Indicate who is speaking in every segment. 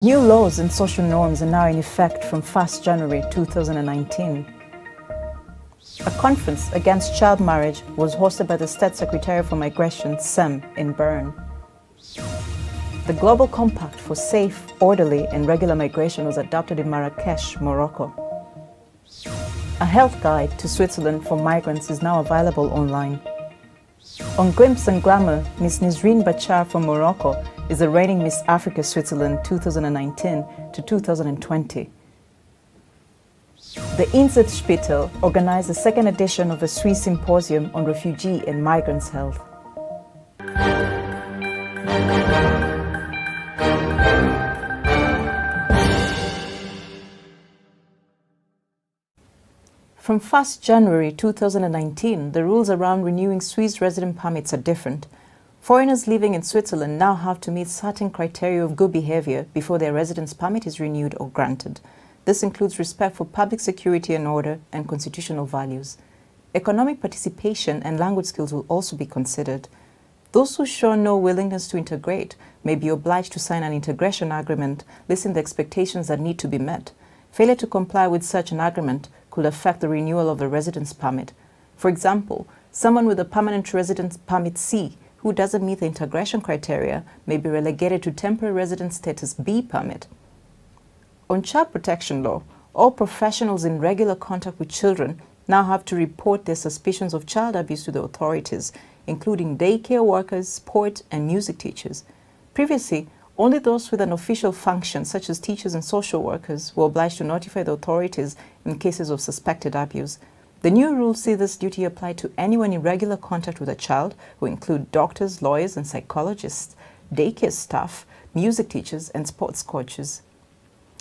Speaker 1: New laws and social norms are now in effect from 1st January 2019. A conference against child marriage was hosted by the State Secretariat for Migration, SEM, in Bern. The Global Compact for Safe, Orderly and Regular Migration was adopted in Marrakesh, Morocco. A health guide to Switzerland for migrants is now available online. On Glimpse and Glamour, Ms. Nisreen Bachar from Morocco is the reigning Miss Africa Switzerland 2019 to 2020. The Inselspital organized the second edition of a Swiss symposium on refugee and migrants' health. From 1st January 2019, the rules around renewing Swiss resident permits are different. Foreigners living in Switzerland now have to meet certain criteria of good behavior before their residence permit is renewed or granted. This includes respect for public security and order and constitutional values. Economic participation and language skills will also be considered. Those who show no willingness to integrate may be obliged to sign an integration agreement listing the expectations that need to be met. Failure to comply with such an agreement could affect the renewal of a residence permit. For example, someone with a permanent residence permit C who doesn't meet the integration criteria may be relegated to temporary residence status B permit. On child protection law, all professionals in regular contact with children now have to report their suspicions of child abuse to the authorities, including daycare workers, sport and music teachers. Previously, only those with an official function, such as teachers and social workers, were obliged to notify the authorities in cases of suspected abuse. The new rules see this duty apply to anyone in regular contact with a child, who include doctors, lawyers and psychologists, daycare staff, music teachers and sports coaches.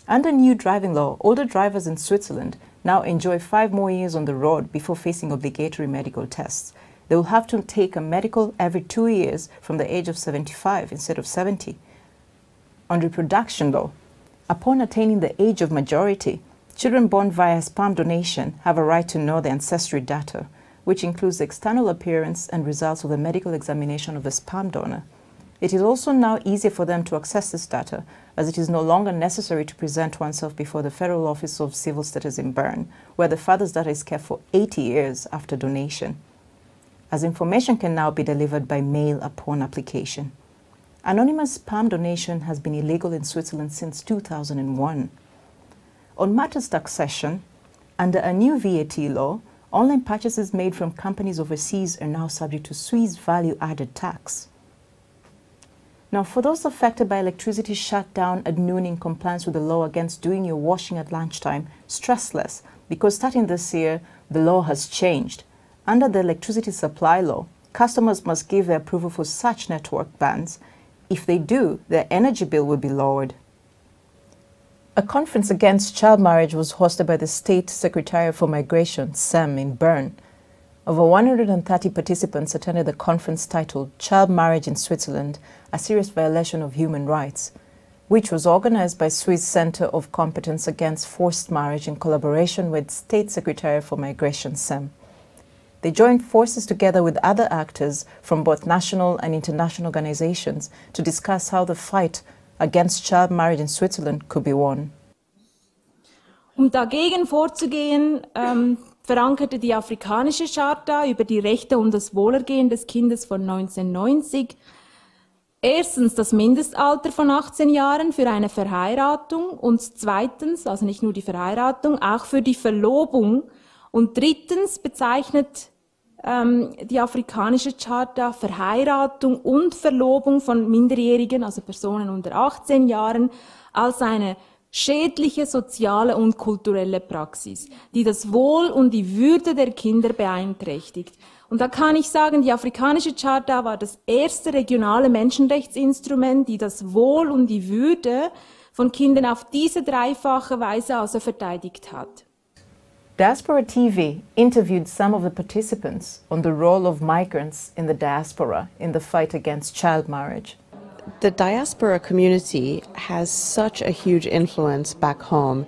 Speaker 1: Under new driving law, older drivers in Switzerland now enjoy 5 more years on the road before facing obligatory medical tests. They will have to take a medical every 2 years from the age of 75 instead of 70. On reproduction law, upon attaining the age of majority, children born via sperm donation have a right to know their ancestry data, which includes the external appearance and results of the medical examination of the sperm donor. It is also now easier for them to access this data, as it is no longer necessary to present oneself before the Federal Office of Civil Status in Bern, where the father's data is kept for 80 years after donation, as information can now be delivered by mail upon application. Anonymous sperm donation has been illegal in Switzerland since 2001. On matters taxation, under a new VAT law, online purchases made from companies overseas are now subject to Swiss value-added tax. Now, for those affected by electricity shutdown at noon in compliance with the law against doing your washing at lunchtime, stress less, because starting this year, the law has changed. Under the electricity supply law, customers must give their approval for such network bans. If they do, their energy bill will be lowered. A conference against child marriage was hosted by the State Secretariat for Migration, SEM, in Bern. Over 130 participants attended the conference titled Child Marriage in Switzerland, a serious violation of human rights, which was organized by Swiss Center of Competence Against Forced Marriage in collaboration with State Secretariat for Migration, SEM. They joined forces together with other actors from both national and international organizations to discuss how the fight against child marriage in Switzerland could be won.
Speaker 2: Dagegen vorzugehen, verankerte die Afrikanische Charta über die Rechte und das Wohlergehen des Kindes von 1990 erstens das Mindestalter von 18 Jahren für eine Verheiratung und zweitens, also nicht nur die Verheiratung, auch für die Verlobung. Und drittens bezeichnet die Afrikanische Charta Verheiratung und Verlobung von Minderjährigen, also Personen unter 18 Jahren, als eine schädliche soziale und kulturelle Praxis, die das Wohl und die Würde der Kinder beeinträchtigt. Und da kann ich sagen, die Afrikanische Charta war das erste regionale Menschenrechtsinstrument, die das Wohl und die Würde von Kindern auf diese dreifache Weise also verteidigt hat.
Speaker 1: Diaspora TV interviewed some of the participants on the role of migrants in the diaspora in the fight against child marriage.
Speaker 3: The diaspora community has such a huge influence back home,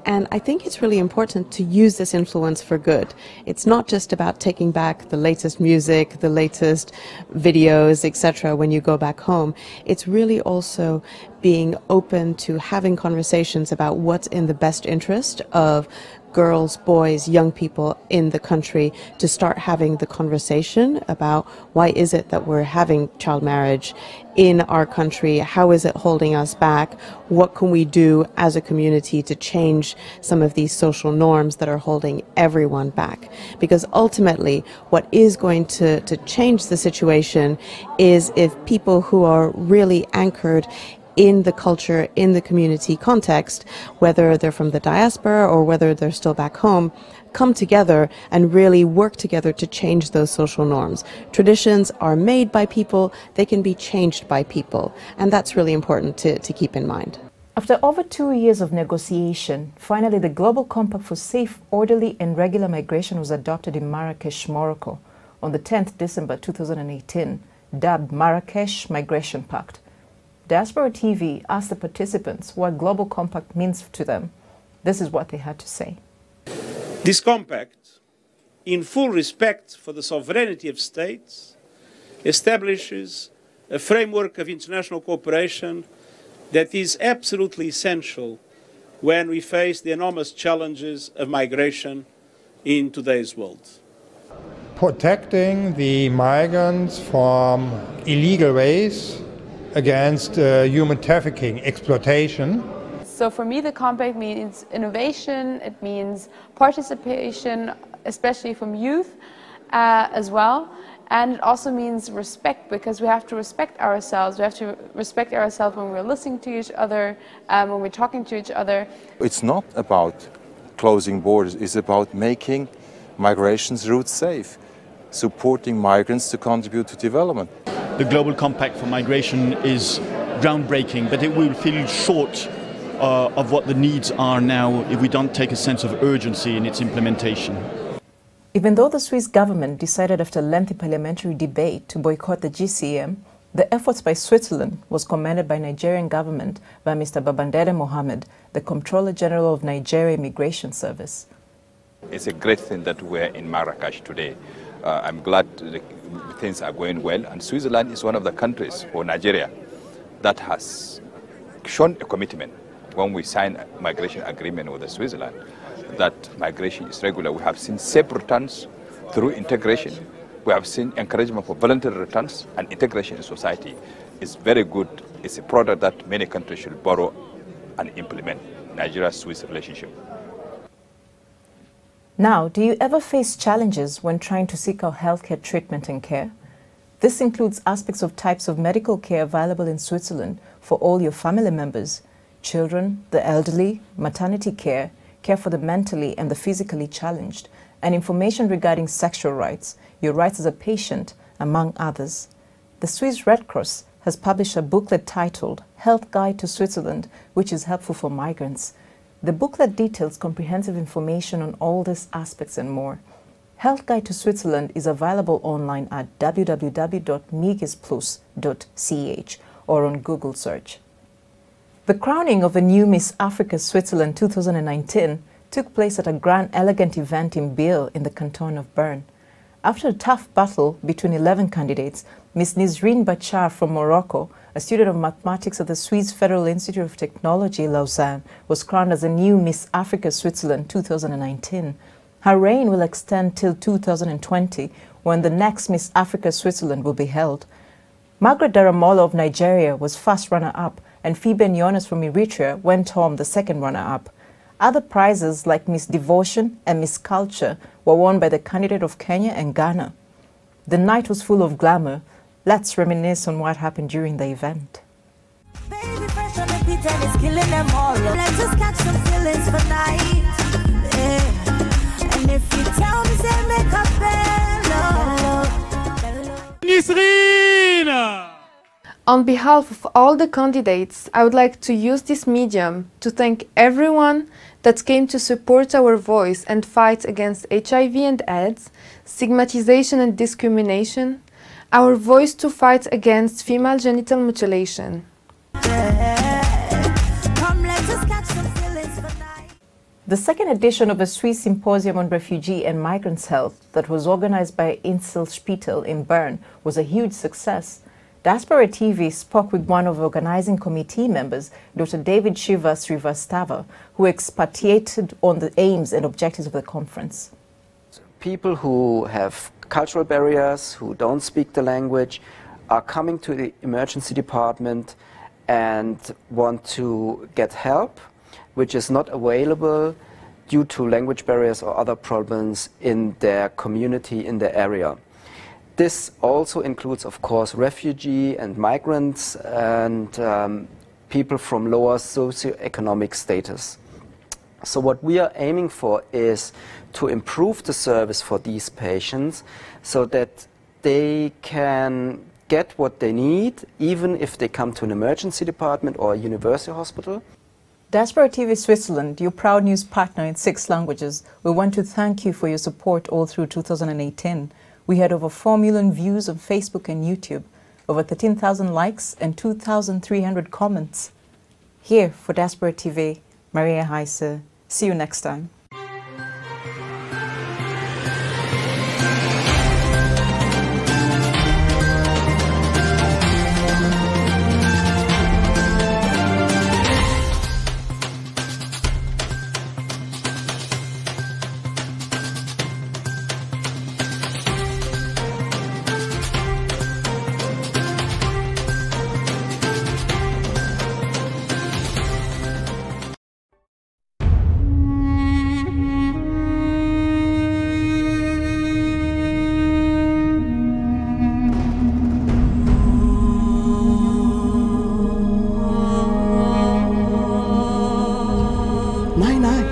Speaker 3: And I think it's really important to use this influence for good. It's not just about taking back the latest music, the latest videos, etc. when you go back home. It's really also being open to having conversations about what's in the best interest of girls, boys, young people in the country, to start having the conversation about why is it that we're having child marriage in our country, how is it holding us back, what can we do as a community to change some of these social norms that are holding everyone back. Because ultimately what is going to change the situation is if people who are really anchored in the culture, in the community context, whether they're from the diaspora or whether they're still back home, come together and really work together to change those social norms. Traditions are made by people, they can be changed by people, and that's really important to keep in mind.
Speaker 1: After over 2 years of negotiation, finally the Global Compact for Safe, Orderly and Regular Migration was adopted in Marrakesh, Morocco, on the 10th December 2018, dubbed Marrakesh Migration Pact. Diaspora TV asked the participants what Global Compact means to them. This is what they had to say.
Speaker 4: This compact, in full respect for the sovereignty of states, establishes a framework of international cooperation that is absolutely essential when we face the enormous challenges of migration in today's world.
Speaker 5: Protecting the migrants from illegal ways, against human trafficking, exploitation.
Speaker 6: So for me the compact means innovation, it means participation, especially from youth as well, and it also means respect, because we have to respect ourselves. We have to respect ourselves when we're listening to each other, when we're talking to each other.
Speaker 7: It's not about closing borders, it's about making migration's routes safe, supporting migrants to contribute to development.
Speaker 8: The Global Compact for Migration is groundbreaking, but it will feel short of what the needs are now if we don't take a sense of urgency in its implementation.
Speaker 1: Even though the Swiss government decided after lengthy parliamentary debate to boycott the GCM, the efforts by Switzerland was commended by Nigerian government by Mr. Babandere Mohammed, the Comptroller General of Nigeria Immigration Service.
Speaker 9: It's a great thing that we're in Marrakesh today. I'm glad things are going well, and Switzerland is one of the countries for Nigeria that has shown a commitment when we signed a migration agreement with Switzerland that migration is regular. We have seen safe returns through integration. We have seen encouragement for voluntary returns, and integration in society is very good. It's a product that many countries should borrow and implement. Nigeria-Swiss relationship.
Speaker 1: Now, do you ever face challenges when trying to seek out healthcare treatment and care? This includes aspects of types of medical care available in Switzerland for all your family members, children, the elderly, maternity care, care for the mentally and the physically challenged, and information regarding sexual rights, your rights as a patient, among others. The Swiss Red Cross has published a booklet titled Health Guide to Switzerland, which is helpful for migrants. The booklet details comprehensive information on all these aspects and more. Health Guide to Switzerland is available online at www.migisplus.ch or on Google search. The crowning of a new Miss Africa Switzerland 2019 took place at a grand elegant event in Biel in the canton of Bern. After a tough battle between 11 candidates, Ms. Nizrine Bachar from Morocco, a student of mathematics at the Swiss Federal Institute of Technology, Lausanne, was crowned as a new Miss Africa Switzerland 2019. Her reign will extend till 2020, when the next Miss Africa Switzerland will be held. Margaret Daramola of Nigeria was first runner-up, and Phoebe Nyones from Eritrea went home the second runner-up. Other prizes like Miss Devotion and Miss Culture were won by the candidate of Kenya and Ghana. The night was full of glamour. Let's reminisce on what happened during the event.
Speaker 10: Baby, fresh on the beat and it's killing them all. Let's just catch some feelings for night. Yeah. And if you tell me, say make up
Speaker 11: Nizrine!
Speaker 12: On behalf of all the candidates, I would like to use this medium to thank everyone that came to support our voice and fight against HIV and AIDS, stigmatization and discrimination, our voice to fight against female genital mutilation.
Speaker 1: The second edition of a Swiss Symposium on Refugee and Migrants' Health that was organized by Inselspital in Bern was a huge success. Diaspora TV spoke with one of the organizing committee members, Dr. David Shiva Srivastava, who expatiated on the aims and objectives of the conference.
Speaker 11: People who have cultural barriers, who don't speak the language, are coming to the emergency department and want to get help, which is not available due to language barriers or other problems in their community, in their area. This also includes, of course, refugee and migrants and people from lower socioeconomic status. So what we are aiming for is to improve the service for these patients so that they can get what they need, even if they come to an emergency department or a university hospital.
Speaker 1: Diaspora TV Switzerland, your proud news partner in 6 languages, we want to thank you for your support all through 2018. We had over 4 million views on Facebook and YouTube, over 13,000 likes and 2,300 comments. Here for Diaspora TV, Maria Heise. See you next time.
Speaker 13: Nein,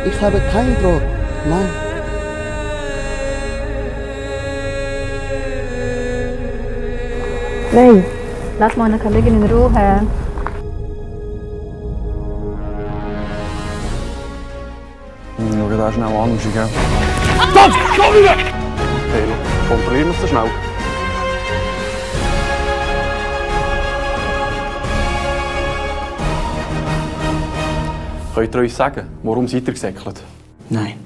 Speaker 13: ich habe kein Brot. Nein.
Speaker 14: Lei, lass meine Kollegin in Ruhe.
Speaker 15: Schau da schnell an, gell?
Speaker 16: Stopp! Schon wieder!
Speaker 15: Okay, kontrollieren wir es so schnell. Könnt ihr uns sagen, warum seid ihr gesäckelt?
Speaker 13: Nein.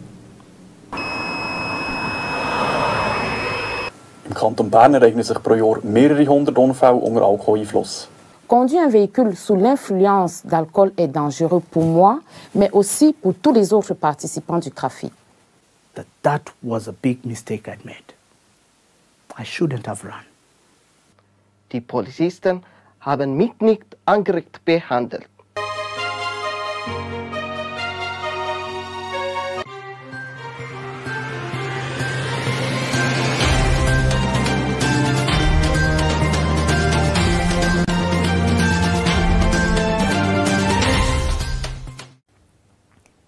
Speaker 15: Im Kanton Bern ereignen sich pro Jahr mehrere hundert Unfälle unter Alkoholeinfluss.
Speaker 17: Conduire un véhicule sous l'influence d'alcool est dangereux pour moi, mais aussi pour tous les autres participants du trafic.
Speaker 13: That was a big mistake I made. I shouldn't have run.
Speaker 18: Die Polizisten haben mich nicht angerecht behandelt.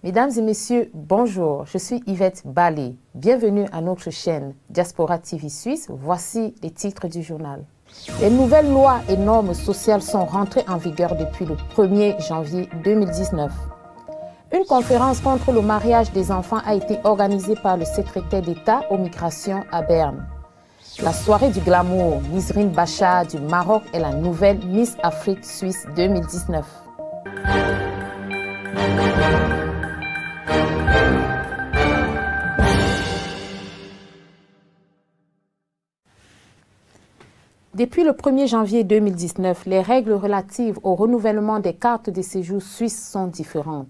Speaker 17: Mesdames et messieurs, bonjour, je suis Yvette Ballé. Bienvenue à notre chaîne Diaspora TV Suisse. Voici les titres du journal. Les nouvelles lois et normes sociales sont rentrées en vigueur depuis le 1er janvier 2019. Une conférence contre le mariage des enfants a été organisée par le secrétaire d'État aux migrations à Berne. La soirée du glamour, Nisrine Bachar du Maroc est la nouvelle Miss Afrique Suisse 2019. Depuis le 1er janvier 2019, les règles relatives au renouvellement des cartes de séjour suisses sont différentes.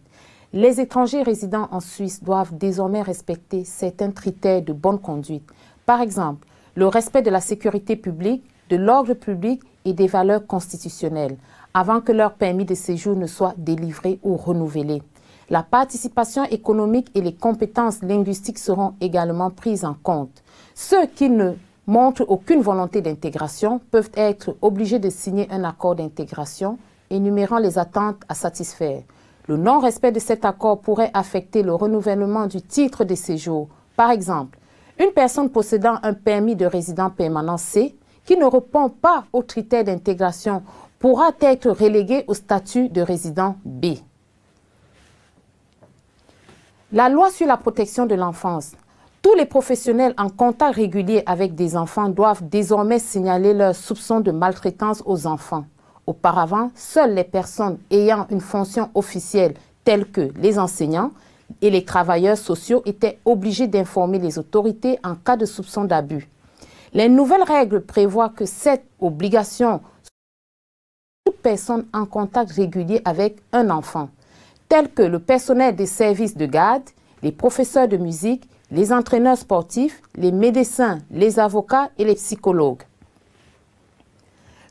Speaker 17: Les étrangers résidant en Suisse doivent désormais respecter certains critères de bonne conduite. Par exemple, le respect de la sécurité publique, de l'ordre public et des valeurs constitutionnelles, avant que leur permis de séjour ne soit délivré ou renouvelé. La participation économique et les compétences linguistiques seront également prises en compte. Ceux qui ne montrent aucune volonté d'intégration peuvent être obligés de signer un accord d'intégration énumérant les attentes à satisfaire. Le non-respect de cet accord pourrait affecter le renouvellement du titre de séjour. Par exemple, une personne possédant un permis de résident permanent C qui ne répond pas aux critères d'intégration pourra être reléguée au statut de résident B. La loi sur la protection de l'enfance. Tous les professionnels en contact régulier avec des enfants doivent désormais signaler leurs soupçons de maltraitance aux enfants. Auparavant, seules les personnes ayant une fonction officielle telles que les enseignants, et les travailleurs sociaux étaient obligés d'informer les autorités en cas de soupçon d'abus. Les nouvelles règles prévoient que cette obligation toute personne en contact régulier avec un enfant, tels que le personnel des services de garde, les professeurs de musique, les entraîneurs sportifs, les médecins, les avocats et les psychologues.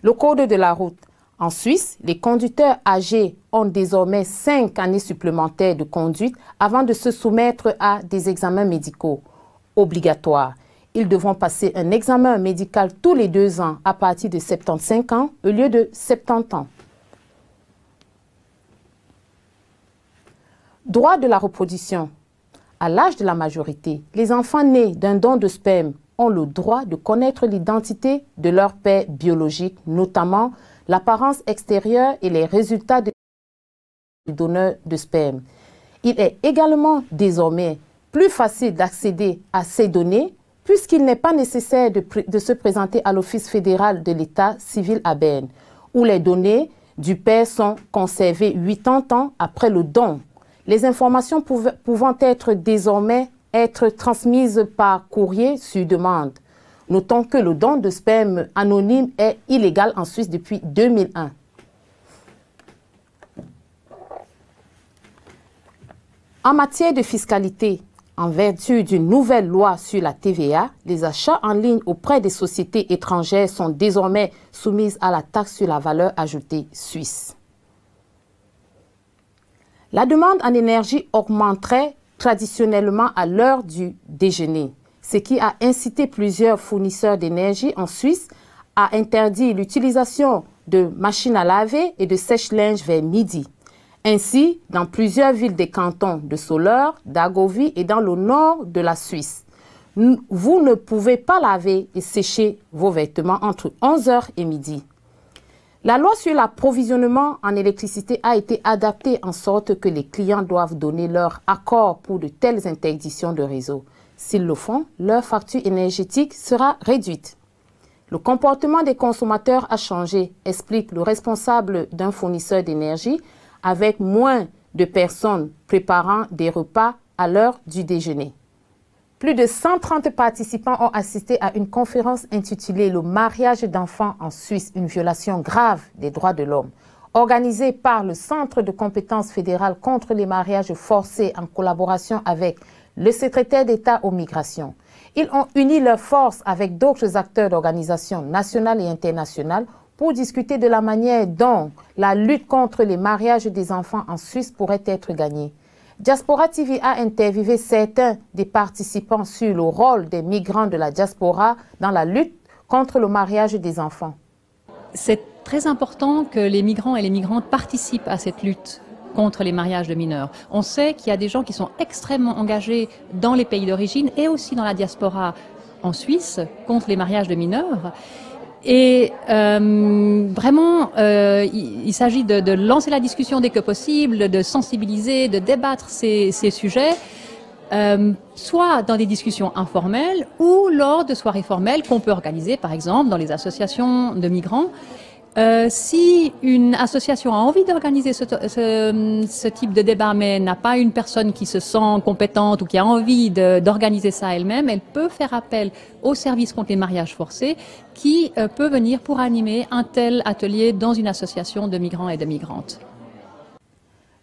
Speaker 17: Le code de la route. En Suisse, les conducteurs âgés ont désormais 5 années supplémentaires de conduite avant de se soumettre à des examens médicaux obligatoires. Ils devront passer un examen médical tous les 2 ans à partir de 75 ans au lieu de 70 ans. Droit de la reproduction. À l'âge de la majorité, les enfants nés d'un don de sperme ont le droit de connaître l'identité de leur père biologique, notamment l'apparence extérieure et les résultats du donneur de sperme. Il est également désormais plus facile d'accéder à ces données puisqu'il n'est pas nécessaire de se présenter à l'Office fédéral de l'État civil à Berne, où les données du père sont conservées 80 ans après le don. Les informations pouvant être désormais être transmises par courrier sur demande. Notons que le don de sperme anonyme est illégal en Suisse depuis 2001. En matière de fiscalité, en vertu d'une nouvelle loi sur la TVA, les achats en ligne auprès des sociétés étrangères sont désormais soumis à la taxe sur la valeur ajoutée suisse. La demande en énergie augmenterait traditionnellement à l'heure du déjeuner, ce qui a incité plusieurs fournisseurs d'énergie en Suisse à interdire l'utilisation de machines à laver et de sèche-linge vers midi. Ainsi, dans plusieurs villes des cantons de Soleure, d'Agovie et dans le nord de la Suisse, vous ne pouvez pas laver et sécher vos vêtements entre 11h et midi. La loi sur l'approvisionnement en électricité a été adaptée en sorte que les clients doivent donner leur accord pour de telles interdictions de réseau. S'ils le font, leur facture énergétique sera réduite. Le comportement des consommateurs a changé, explique le responsable d'un fournisseur d'énergie, avec moins de personnes préparant des repas à l'heure du déjeuner. Plus de 130 participants ont assisté à une conférence intitulée « Le mariage d'enfants en Suisse, une violation grave des droits de l'homme » organisée par le Centre de compétences fédérales contre les mariages forcés en collaboration avec le secrétaire d'État aux migrations. Ils ont uni leurs forces avec d'autres acteurs d'organisations nationales et internationales pour discuter de la manière dont la lutte contre les mariages des enfants en Suisse pourrait être gagnée. Diaspora TV a interviewé certains des participants sur le rôle des migrants de la diaspora dans la lutte contre le mariage des enfants.
Speaker 19: C'est très important que les migrants et les migrantes participent à cette lutte contre les mariages de mineurs. On sait qu'il y a des gens qui sont extrêmement engagés dans les pays d'origine et aussi dans la diaspora en Suisse contre les mariages de mineurs. Et vraiment, il s'agit de lancer la discussion dès que possible, de sensibiliser, de débattre ces sujets, soit dans des discussions informelles ou lors de soirées formelles qu'on peut organiser, par exemple, dans les associations de migrants. Si une association a envie d'organiser ce type de débat, mais n'a pas une personne qui se sent compétente ou qui a envie d'organiser ça elle-même, elle peut faire appel au service contre les mariages forcés qui peut venir pour animer un tel atelier dans une association de migrants et de migrantes.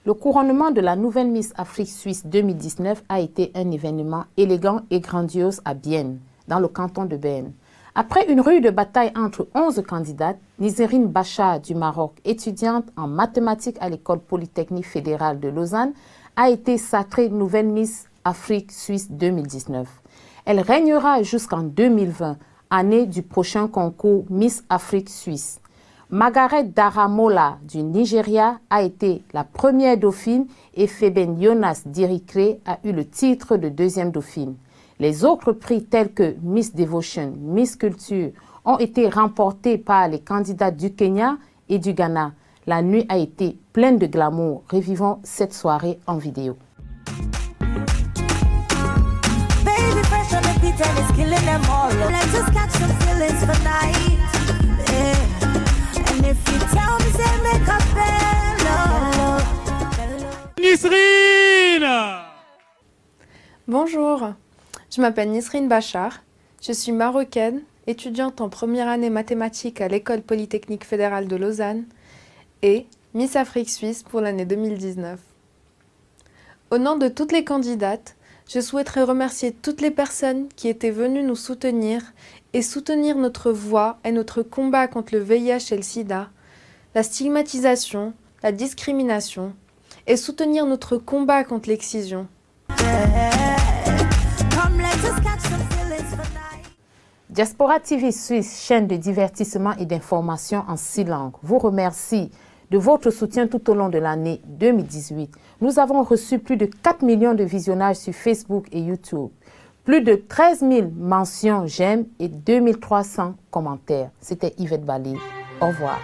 Speaker 17: Le couronnement de la nouvelle Miss Afrique Suisse 2019 a été un événement élégant et grandiose à Bienne, dans le canton de Berne. Après une rude bataille entre 11 candidates, Nizerine Bachar du Maroc, étudiante en mathématiques à l'école polytechnique fédérale de Lausanne, a été sacrée nouvelle Miss Afrique Suisse 2019. Elle régnera jusqu'en 2020, année du prochain concours Miss Afrique Suisse. Margaret Daramola du Nigeria a été la première dauphine et Feben Jonas d'Érythrée a eu le titre de deuxième dauphine. Les autres prix tels que Miss Devotion, Miss Culture ont été remportés par les candidats du Kenya et du Ghana. La nuit a été pleine de glamour. Revivons cette soirée en vidéo.
Speaker 16: Nisrine!
Speaker 12: Bonjour, je m'appelle Nisrine Bachar, je suis marocaine, étudiante en première année mathématiques à l'École Polytechnique Fédérale de Lausanne et Miss Afrique Suisse pour l'année 2019. Au nom de toutes les candidates, je souhaiterais remercier toutes les personnes qui étaient venues nous soutenir et soutenir notre voix et notre combat contre le VIH et le sida, la stigmatisation, la discrimination et soutenir notre combat contre l'excision.
Speaker 17: Diaspora TV Suisse, chaîne de divertissement et d'information en 6 langues, vous remercie de votre soutien tout au long de l'année 2018. Nous avons reçu plus de 4 millions de visionnages sur Facebook et YouTube, plus de 13 000 mentions j'aime et 2300 commentaires. C'était Yvette Bali. Au revoir.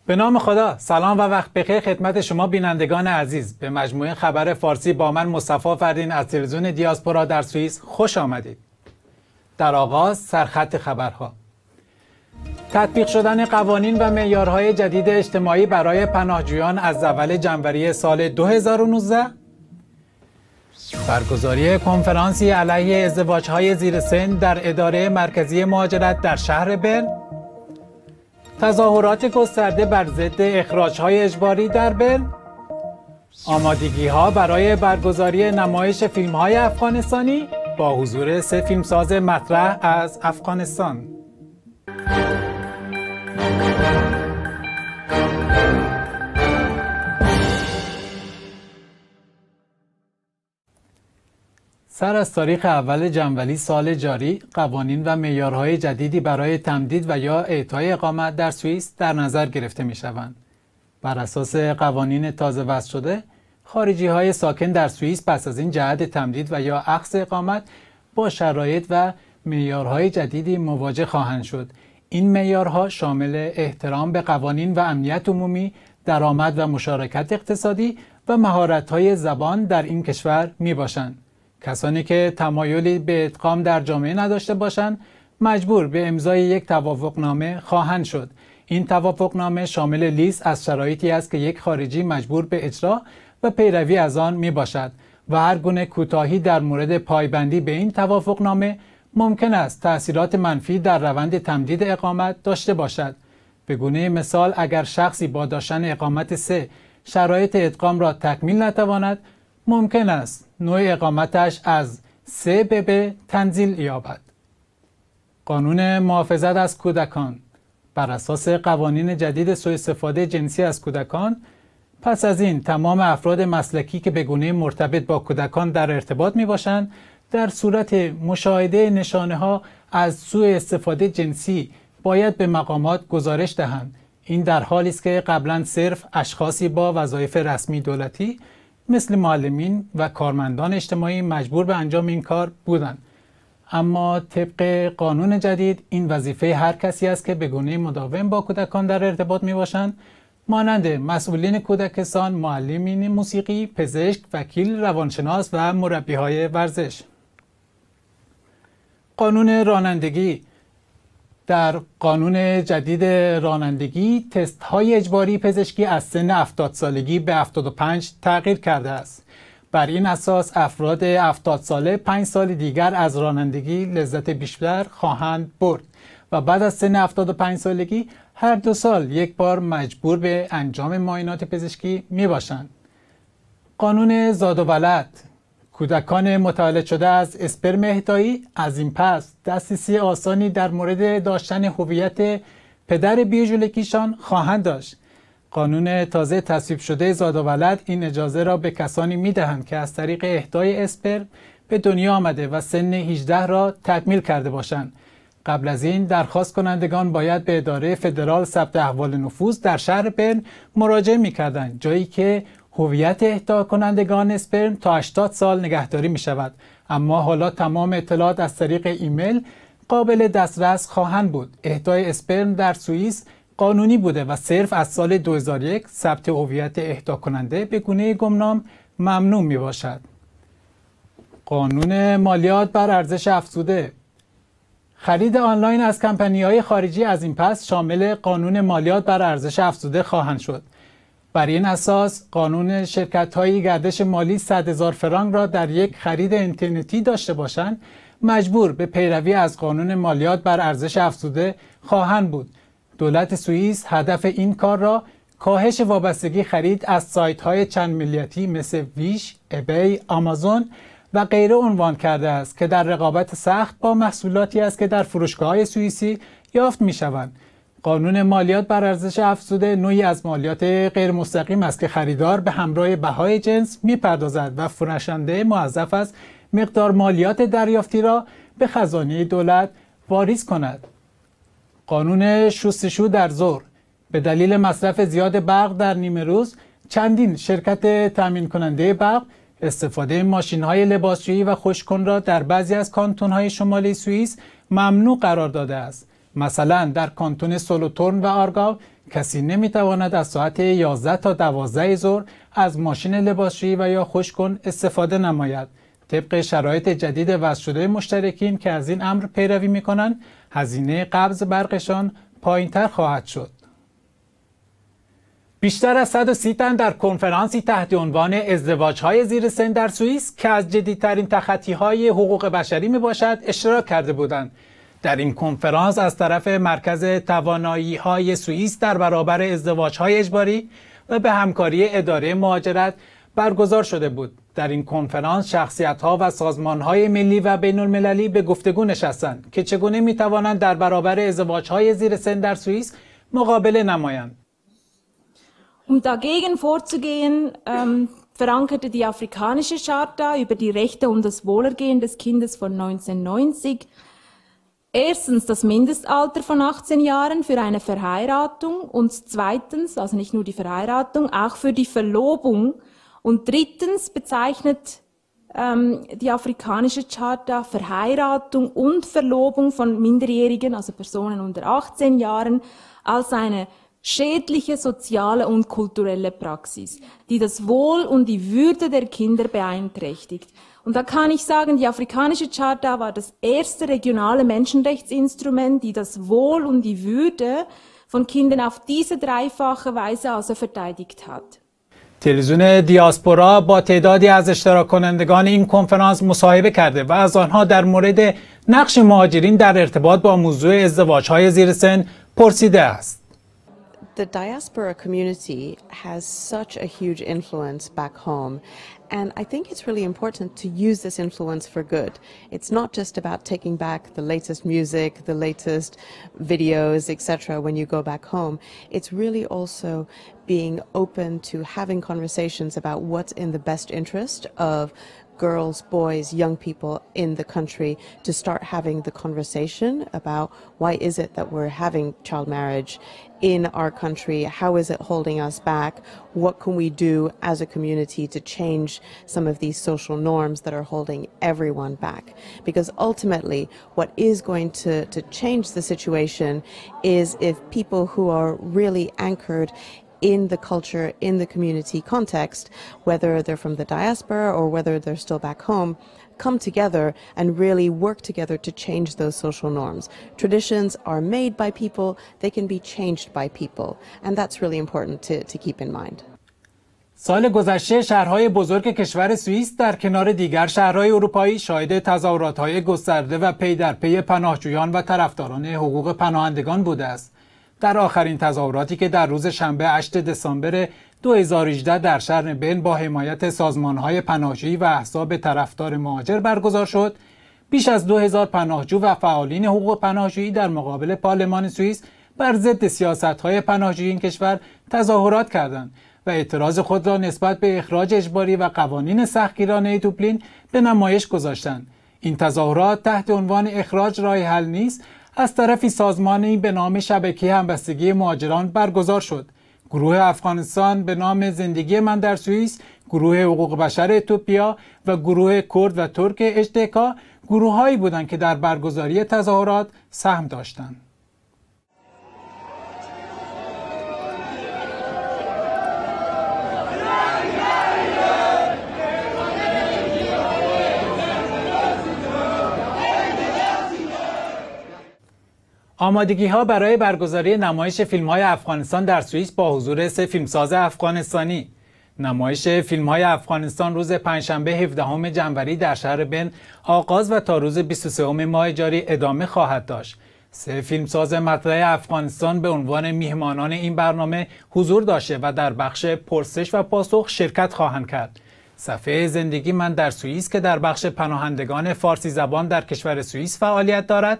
Speaker 20: به نام خدا، سلام و وقت بخیر خدمت شما بینندگان عزیز. به مجموعه خبر فارسی با من مصطفی فردین از تلویزیون دیاسپورا در سوئیس خوش آمدید. در آغاز سرخط خبرها. تطبیق شدن قوانین و معیارهای جدید اجتماعی برای پناهجویان از اول جنوری سال 2019. برگزاری کنفرانسی علیه ازدواج‌های زیر سن در اداره مرکزی مهاجرت در شهر برن. تظاهرات گسترده بر ضد اخراج‌های اجباری در برن. آمادگی‌ها برای برگزاری نمایش فیلم‌های افغانستانی با حضور 3 فیلمساز مطرح از افغانستان. سر از تاریخ اول جنوری سال جاری، قوانین و معیارهای جدیدی برای تمدید و یا اعطای اقامت در سوئیس در نظر گرفته می شوند. بر اساس قوانین تازه وضع شده، خارجی‌های ساکن در سوئیس پس از این جهت تمدید و یا اخذ اقامت با شرایط و معیارهای جدیدی مواجه خواهند شد. این معیارها شامل احترام به قوانین و امنیت عمومی، درآمد و مشارکت اقتصادی و مهارت‌های زبان در این کشور میباشند. کسانی که تمایلی به ادغام در جامعه نداشته باشند مجبور به امضای یک توافقنامه خواهند شد. این توافقنامه شامل لیست از شرایطی است که یک خارجی مجبور به اجرا و پیروی از آن می باشد و هر گونه کوتاهی در مورد پایبندی به این توافقنامه ممکن است تأثیرات منفی در روند تمدید اقامت داشته باشد. به گونه مثال اگر شخصی با داشتن اقامت 3 شرایط ادغام را تکمیل نتواند، ممکن است نوع اقامتش از 3 به تنزیل یابد. قانون محافظت از کودکان. بر اساس قوانین جدید سوء استفاده جنسی از کودکان، پس از این تمام افراد مسلکی که به گونه مرتبط با کودکان در ارتباط می باشند در صورت مشاهده نشانه ها از سوء استفاده جنسی باید به مقامات گزارش دهند. این در حالی است که قبلا صرف اشخاصی با وظایف رسمی دولتی مثل معلمین و کارمندان اجتماعی مجبور به انجام این کار بودند. اما طبق قانون جدید این وظیفه هر کسی است که به گونه مداوم با کودکان در ارتباط می باشند، مانند مسئولین کودکستان، معلمین موسیقی، پزشک، وکیل، روانشناس و مربی‌های ورزش. قانون رانندگی. در قانون جدید رانندگی تست های اجباری پزشکی از سن 70 سالگی به 75 تغییر کرده است. بر این اساس افراد 70 ساله 5 سال دیگر از رانندگی لذت بیشتر خواهند برد و بعد از سن 75 سالگی هر 2 سال یک بار مجبور به انجام معاینات پزشکی می باشند. قانون زاد و ولد. کودکان متولد شده از اسپرم اهدایی از این پس دسترسی آسانی در مورد داشتن هویت پدر بیولوژیکیشان خواهند داشت. قانون تازه تصویب شده زاد و ولد این اجازه را به کسانی می‌دهند که از طریق اهدای اسپرم به دنیا آمده و سن 18 را تکمیل کرده باشند. قبل از این درخواست کنندگان باید به اداره فدرال ثبت احوال نفوذ در شهر برن مراجعه می‌کردند، جایی که هویت اهدا کنندگان اسپرم تا 80 سال نگهداری می شود. اما حالا تمام اطلاعات از طریق ایمیل قابل دسترس خواهند بود. اهدای اسپرم در سوئیس قانونی بوده و صرف از سال 2001 ثبت هویت اهدا کننده به گونه گمنام ممنوع می باشد. قانون مالیات بر ارزش افزوده. خرید آنلاین از کمپانی‌های خارجی از این پس شامل قانون مالیات بر ارزش افزوده خواهند شد. بر این اساس قانون شرکت‌های گردش مالی 100,000 فرانک را در یک خرید اینترنتی داشته باشند مجبور به پیروی از قانون مالیات بر ارزش افزوده خواهند بود. دولت سوئیس هدف این کار را کاهش وابستگی خرید از سایت‌های چند ملیتی مثل ویش، ابی، آمازون و غیره عنوان کرده است که در رقابت سخت با محصولاتی است که در فروشگاه‌های سوئیسی یافت می‌شوند. قانون مالیات بر ارزش افزوده نوعی از مالیات غیر مستقیم است که خریدار به همراه بهای جنس می‌پردازد و فروشنده موظف است مقدار مالیات دریافتی را به خزانه دولت واریز کند. قانون شستشو در ظهر. به دلیل مصرف زیاد برق در نیمه روز چندین شرکت تامین کننده برق استفاده ماشین‌های لباسشویی و خشک‌کن را در بعضی از کانتون‌های شمالی سوئیس ممنوع قرار داده است. مثلا در کانتون سولوتورن و آرگاو کسی نمیتواند از ساعت 11 تا 12 ظهر از ماشین لباسشویی و یا خشک‌کن استفاده نماید. طبق شرایط جدید وضع شده مشترکین که از این امر پیروی می‌کنند، هزینه قبض برقشان پایین‌تر خواهد شد. بیشتر از 130 تن در کنفرانسی تحت عنوان ازدواج‌های زیر سن در سوئیس که از جدیدترین تخطی‌های حقوق بشری میباشد اشتراک کرده بودند. در این کنفرانس از طرف مرکز توانایی‌های سوئیس در برابر ازدواج‌های اجباری و به همکاری اداره مهاجرت برگزار شده بود. در این کنفرانس شخصیت‌ها و سازمان‌های ملی و بین‌المللی به گفتگو نشستند که چگونه می‌توانند در برابر ازدواج‌های زیر سن در سوئیس مقابله نمایند.
Speaker 2: Dagegen vorzugehen, verankerte die Afrikanische Charta über die Rechte und das Wohlergehen des Kindes von 1990 erstens das Mindestalter von 18 Jahren für eine Verheiratung und zweitens, also nicht nur die Verheiratung, auch für die Verlobung und drittens bezeichnet die Afrikanische Charta Verheiratung und Verlobung von Minderjährigen, also Personen unter 18 Jahren, als eine schädliche soziale und kulturelle Praxis, die das Wohl und die Würde der Kinder beeinträchtigt. Und da kann ich sagen, die Afrikanische Charta war das erste regionale Menschenrechtsinstrument, die das Wohl und die Würde von Kindern auf diese dreifache Weise also verteidigt hat.
Speaker 20: تلویزیون دیاسپورا با تعدادی از اشتراک کنندگان این کنفرانس مصاحبه کرده و از آنها در مورد نقش مهاجرین در ارتباط با موضوع ازدواج‌های زیر سن پرسیده است.
Speaker 3: The diaspora community has such a huge influence back home, and I think it's really important to use this influence for good. It's not just about taking back the latest music, the latest videos, etc. when you go back home. It's really also being open to having conversations about what's in the best interest of girls, boys, young people in the country, to start having the conversation about why is it that we're having child marriage in our country, how is it holding us back, what can we do as a community to change some of these social norms that are holding everyone back. Because ultimately what is going to change the situation is if people who are really anchored in the culture, in the community context, whether they're from the diaspora or whether they're still back home, come together and really work together to change those social norms. Traditions are made by people, they can be changed by people, and that's really important to keep in mind.
Speaker 20: سال گذشته شهرهای بزرگ کشور سوئیس در کنار دیگر شهرهای اروپایی شاهد تظاهرات‌های گسترده و پی در پی پناهجویان و طرفداران حقوق پناهندگان بوده است. در آخرین تظاهراتی که در روز شنبه 8 دسامبر 2018 در شهر برن با حمایت سازمان‌های پناهجویی و احزاب طرفدار مهاجر برگزار شد، بیش از 2000 پناهجو و فعالین حقوق پناهجویی در مقابل پارلمان سوئیس بر ضد سیاست‌های پناهجویی این کشور تظاهرات کردند و اعتراض خود را نسبت به اخراج اجباری و قوانین سختگیرانه دوبلین به نمایش گذاشتند. این تظاهرات تحت عنوان اخراج راه حل نیست، از طرفی سازمانی به نام شبکه همبستگی مهاجران برگزار شد. گروه افغانستان به نام زندگی من در سوئیس، گروه حقوق بشر اتوپیا و گروه کرد و ترک اشتکا گروه‌هایی بودند که در برگزاری تظاهرات سهم داشتند. آمادگی‌ها برای برگزاری نمایش فیلم‌های افغانستان در سوئیس با حضور 3 فیلمساز افغانستانی. نمایش فیلم‌های افغانستان روز پنجشنبه 17 جنوری در شهر بن آغاز و تا روز 23 ماه جاری ادامه خواهد داشت. 3 فیلمساز مطرح افغانستان به عنوان میهمانان این برنامه حضور داشته و در بخش پرسش و پاسخ شرکت خواهند کرد. صفحه زندگی من در سوئیس که در بخش پناهندگان فارسی زبان در کشور سوئیس فعالیت دارد،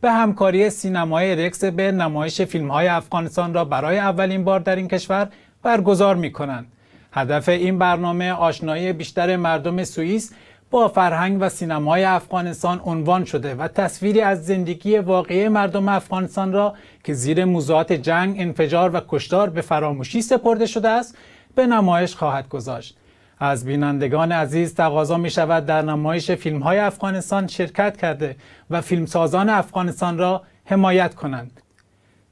Speaker 20: به همکاری سینمای رکس به نمایش فیلم‌های افغانستان را برای اولین بار در این کشور برگزار می‌کنند. هدف این برنامه آشنایی بیشتر مردم سوئیس با فرهنگ و سینمای افغانستان عنوان شده و تصویری از زندگی واقعی مردم افغانستان را که زیر موضوعات جنگ، انفجار و کشتار به فراموشی سپرده شده است، به نمایش خواهد گذاشت. از بینندگان عزیز تقاضا می شود در نمایش فیلم‌های افغانستان شرکت کرده و فیلمسازان افغانستان را حمایت کنند.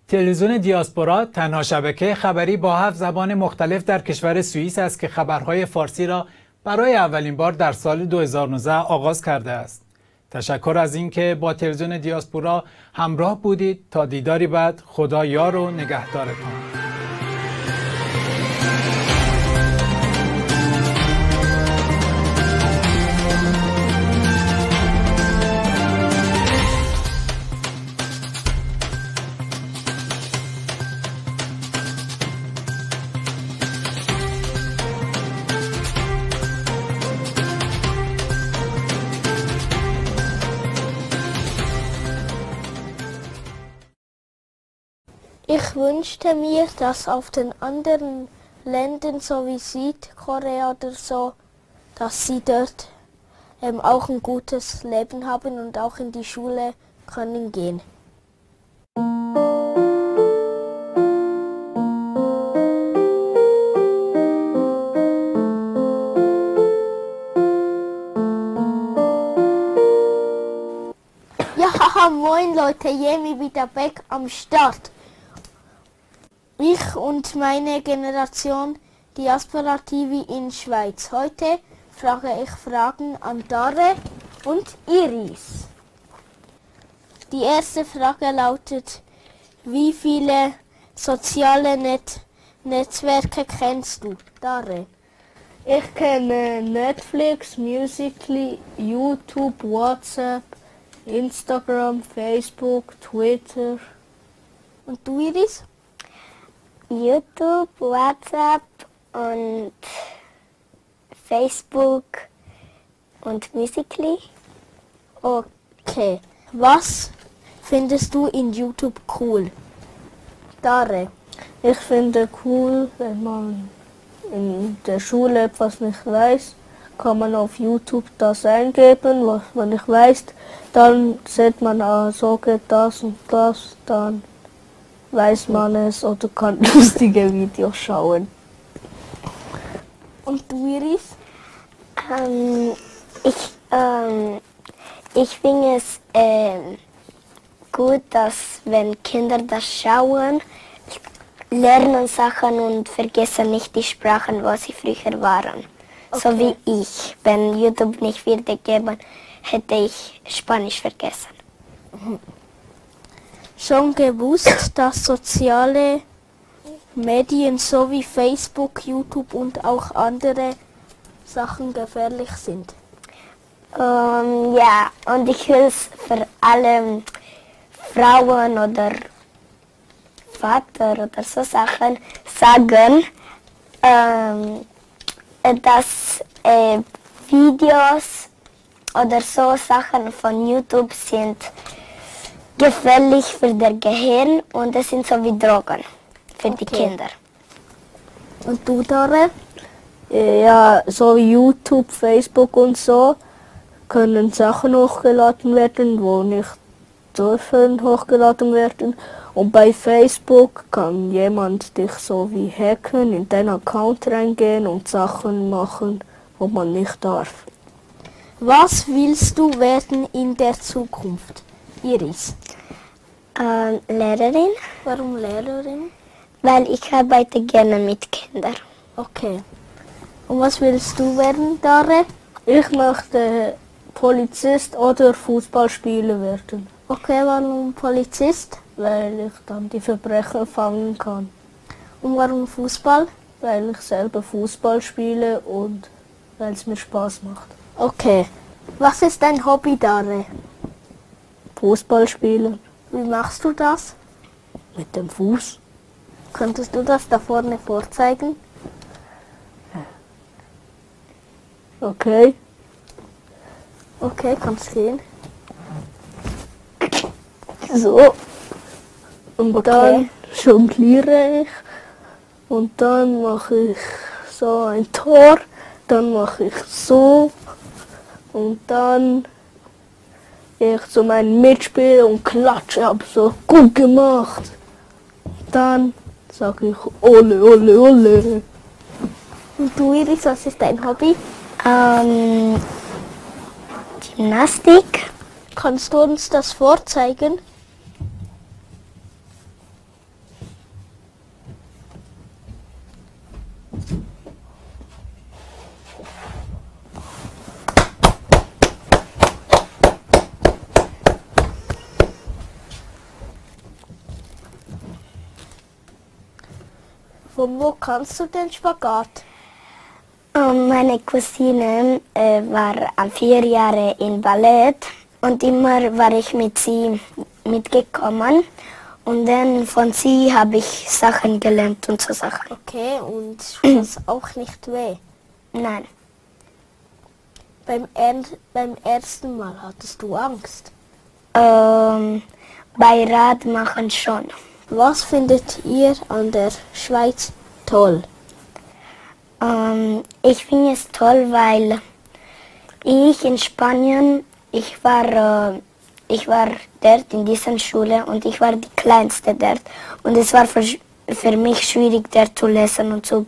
Speaker 20: تلویزیون دیاسپورا تنها شبکه خبری با 7 زبان مختلف در کشور سوئیس است که خبرهای فارسی را برای اولین بار در سال 2019 آغاز کرده است. تشکر از اینکه با تلویزیون دیاسپورا همراه بودید. تا دیداری بعد، خدا یار و نگهدارتان.
Speaker 21: Ich wünschte mir, dass auf den anderen Ländern, so wie Südkorea oder so, dass sie dort auch ein gutes Leben haben und auch in die Schule können gehen. Ja, moin Leute, Jemi wieder back am Start. Ich und meine Generation Diaspora TV in Schweiz. Heute frage ich Fragen an Dare und Iris. Die erste Frage lautet, wie viele soziale Netzwerke kennst du, Dare?
Speaker 22: Ich kenne Netflix, Musical.ly, YouTube, WhatsApp, Instagram, Facebook, Twitter.
Speaker 21: Und du, Iris?
Speaker 23: YouTube, WhatsApp und Facebook und Musical.ly.
Speaker 21: Okay. Was findest du in YouTube cool? Dare?
Speaker 22: Ich finde cool, wenn man in der Schule etwas nicht weiß, kann man auf YouTube das eingeben, was man nicht weiß. Dann sieht man, so geht das und das, dann weiß man es oder kann lustige Videos schauen.
Speaker 21: Und du, Iris?
Speaker 23: Ich finde es gut, dass wenn Kinder das schauen, lernen Sachen und vergessen nicht die Sprachen, wo sie früher waren. Okay. So wie ich. Wenn YouTube nicht wiedergegeben, hätte ich Spanisch vergessen.
Speaker 21: Schon gewusst, dass soziale Medien sowie Facebook, YouTube und auch andere Sachen gefährlich sind?
Speaker 23: Ja, und ich will es für alle Frauen oder Vater oder so Sachen sagen, dass Videos oder so Sachen von YouTube sind gefährlich für das Gehirn und es sind so wie Drogen für die Kinder.
Speaker 21: Und du, Dare?
Speaker 22: Ja, so wie YouTube, Facebook und so können Sachen hochgeladen werden, wo nicht Surfen hochgeladen werden. Und bei Facebook kann jemand dich so wie hacken, in deinen Account reingehen und Sachen machen, wo man nicht darf.
Speaker 21: Was willst du werden in der Zukunft, Iris?
Speaker 23: Lehrerin.
Speaker 21: Warum Lehrerin?
Speaker 23: Weil ich arbeite gerne mit Kindern.
Speaker 21: Okay. Und was willst du werden, Dare?
Speaker 22: Ich möchte Polizist oder Fußballspieler werden.
Speaker 21: Okay, warum Polizist?
Speaker 22: Weil ich dann die Verbrecher fangen kann.
Speaker 21: Und warum Fußball?
Speaker 22: Weil ich selber Fußball spiele und weil es mir Spaß macht.
Speaker 21: Okay. Was ist dein Hobby, Dare?
Speaker 22: Fußball spielen.
Speaker 21: Wie machst du das?
Speaker 22: Mit dem Fuß.
Speaker 21: Könntest du das da vorne vorzeigen?
Speaker 22: Okay.
Speaker 21: Okay, kannst gehen.
Speaker 22: So. Und dann jongliere ich. Und dann mache ich so ein Tor. Dann mache ich so. Und dann gehe ich zu meinen Mitspielern und klatsche ab. So, gut gemacht. Dann sage ich Ole, Ole, Ole.
Speaker 21: Und du, Iris, was ist dein Hobby?
Speaker 23: Gymnastik.
Speaker 21: Kannst du uns das vorzeigen? Von wo kannst du den Spagat?
Speaker 23: Meine Cousine war 4 Jahre in Ballett und immer war ich mit sie mitgekommen und dann von sie habe ich Sachen gelernt und so Sachen.
Speaker 21: Okay, und tut das auch nicht weh?
Speaker 23: Nein.
Speaker 21: Beim ersten Mal hattest du Angst?
Speaker 23: Bei Radmachen schon.
Speaker 21: Was findet ihr an der Schweiz toll?
Speaker 23: Ich finde es toll, weil ich in Spanien, ich war dort in dieser Schule und ich war die Kleinste dort. Und es war für mich schwierig, dort zu lesen und so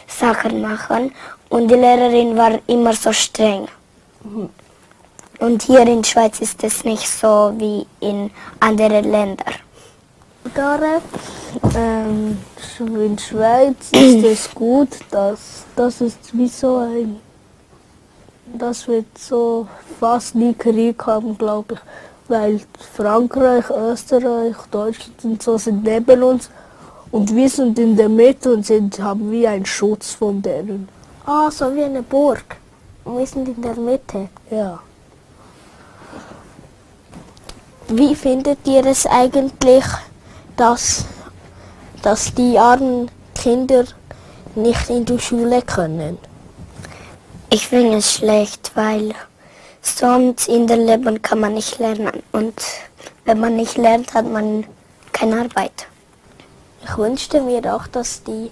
Speaker 23: Sachen machen. Und die Lehrerin war immer so streng. Und hier in der Schweiz ist es nicht so wie in anderen Ländern.
Speaker 21: Dare?
Speaker 22: In der Schweiz ist es gut, das ist wie so ein, das wird so fast nie Krieg haben, glaube ich, weil Frankreich, Österreich, Deutschland und so sind neben uns und wir sind in der Mitte und haben wie einen Schutz von denen.
Speaker 21: Ah, so wie eine Burg. Und wir sind in der Mitte.
Speaker 22: Ja.
Speaker 21: Wie findet ihr es eigentlich, dass die armen Kinder nicht in die Schule können?
Speaker 23: Ich finde es schlecht, weil sonst in der Leben kann man nicht lernen. Und wenn man nicht lernt, hat man keine Arbeit.
Speaker 21: Ich wünschte mir auch, dass die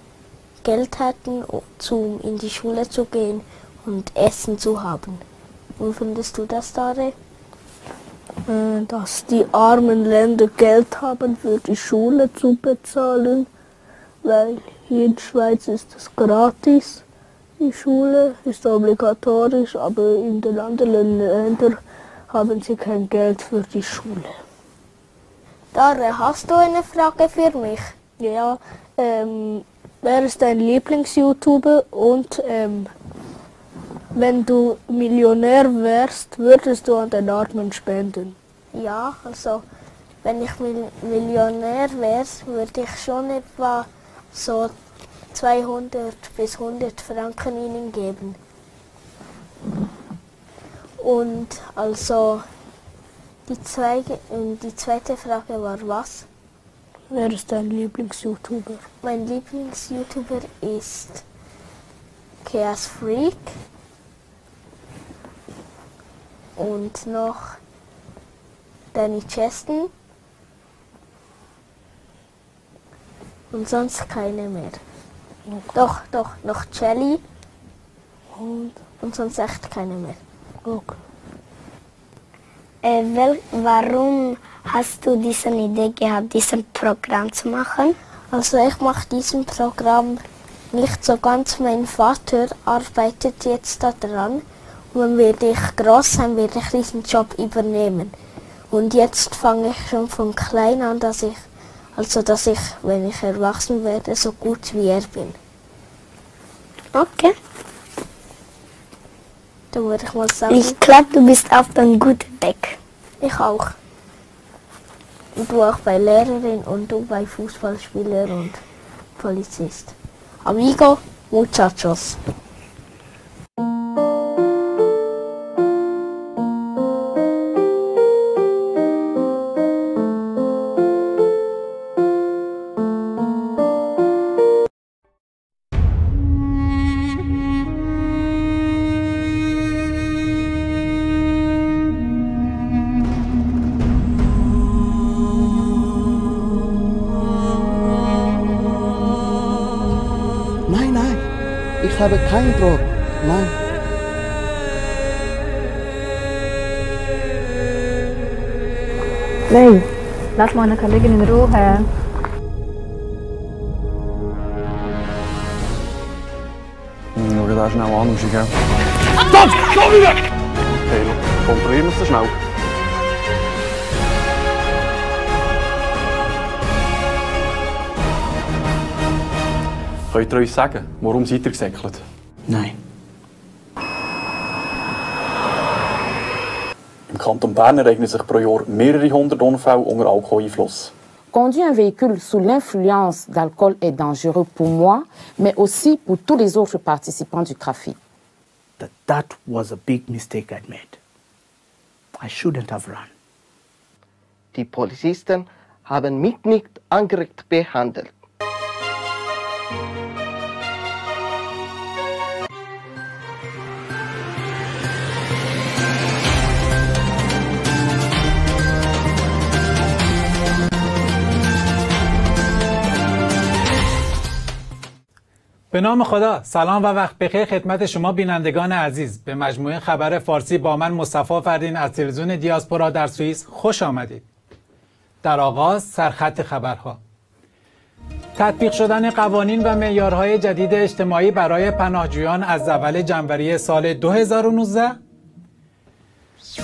Speaker 21: Geld hätten, um in die Schule zu gehen und Essen zu haben. Wie findest du das, Dare?
Speaker 22: Dass die armen Länder Geld haben, für die Schule zu bezahlen, weil hier in der Schweiz ist es gratis. Die Schule ist obligatorisch, aber in den anderen Ländern haben sie kein Geld für die Schule.
Speaker 21: Dare, hast du eine Frage für mich?
Speaker 22: Ja, wer ist dein Lieblings-YouTuber und wenn du Millionär wärst, würdest du an den Armen spenden?
Speaker 21: Ja, also wenn ich Millionär wäre, würde ich schon etwa so 200 bis 100 Franken ihnen geben. Und also die zweite Frage war was?
Speaker 22: Wer ist dein Lieblings-YouTuber?
Speaker 21: Mein Lieblings-YouTuber ist Chaos Freak. Und noch Danny Cheston. Und sonst keine mehr. Okay. Doch, noch Jelly. Und sonst echt keine mehr.
Speaker 22: Okay.
Speaker 23: Warum hast du diese Idee gehabt, diesen Programm zu machen?
Speaker 21: Also ich mache diesen Programm nicht so ganz. Mein Vater arbeitet jetzt daran. Und wenn werde ich groß sein, werde ich diesen Job übernehmen. Und jetzt fange ich schon von klein an, dass ich, wenn ich erwachsen werde, so gut wie er bin.
Speaker 23: Okay.
Speaker 21: Dann würde ich mal sagen.
Speaker 23: Ich glaube, du bist auf einem guten Weg.
Speaker 21: Ich auch. Und du auch bei Lehrerin und du bei Fußballspieler und Polizist. Amigo, muchachos.
Speaker 18: Ich habe kein Brot. Nein.
Speaker 14: Lei, lass meine Kollegin in Ruhe.
Speaker 15: Schau da schnell an, Uschi, gell?
Speaker 16: Stopp! Komm wieder!
Speaker 15: Okay, kontrollieren wir es schnell. Könnt ihr uns sagen, warum seid ihr gesäckelt?
Speaker 13: Nein.
Speaker 15: Im Kanton Bern ereignen sich pro Jahr mehrere hundert Unfälle unter Alkoholeinfluss.
Speaker 17: Conduire un véhicule sous l'influence d'alcool est dangereux pour moi, mais aussi pour tous les autres participants du trafic.
Speaker 13: That was a big mistake I'd made. I shouldn't have run.
Speaker 18: Die Polizisten haben mich nicht angerecht behandelt.
Speaker 20: به نام خدا، سلام و وقت بخیر خدمت شما بینندگان عزیز. به مجموعه خبر فارسی با من مصطفی فردین از تلویزیون دیاسپورا در سوئیس خوش آمدید. در آغاز سرخط خبرها. تطبیق شدن قوانین و معیارهای جدید اجتماعی برای پناهجویان از اول جنوری سال 2019.